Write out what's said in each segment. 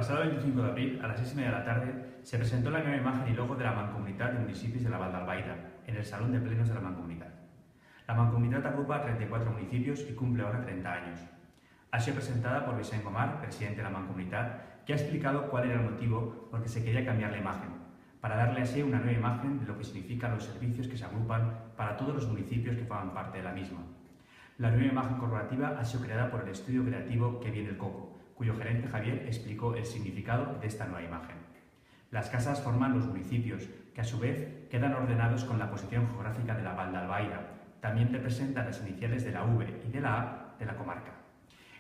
pasado 25 de abril, a las 6:30 de la tarde, se presentó la nueva imagen y logo de la Mancomunitat de Municipis de la Val d'Albaida, en el Salón de Plenos de la Mancomunitat. La Mancomunitat agrupa 34 municipios y cumple ahora 30 años. Ha sido presentada por Vicent Gomar, presidente de la Mancomunitat, que ha explicado cuál era el motivo por el que se quería cambiar la imagen, para darle así una nueva imagen de lo que significan los servicios que se agrupan para todos los municipios que forman parte de la misma. La nueva imagen corporativa ha sido creada por el estudio creativo Que Viene el Coco, cuyo gerente Javier explicó el significado de esta nueva imagen. Las casas forman los municipios, que a su vez quedan ordenados con la posición geográfica de la Val d'Albaida. También representan las iniciales de la V y de la A de la comarca.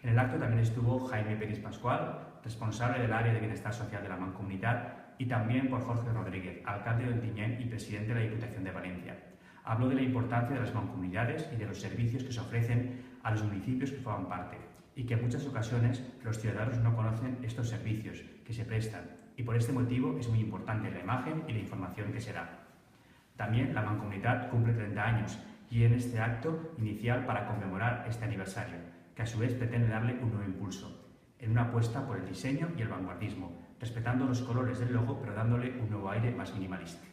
En el acto también estuvo Jaime Peris Pascual, responsable del área de bienestar social de la Mancomunitat, y también por Jorge Rodríguez, alcalde de Ontinyent y presidente de la Diputación de Valencia. Habló de la importancia de las mancomunidades y de los servicios que se ofrecen a los municipios que forman parte, y que en muchas ocasiones los ciudadanos no conocen estos servicios que se prestan, y por este motivo es muy importante la imagen y la información que se da. También la Mancomunitat cumple 30 años y en este acto inicial para conmemorar este aniversario, que a su vez pretende darle un nuevo impulso, en una apuesta por el diseño y el vanguardismo, respetando los colores del logo pero dándole un nuevo aire más minimalista.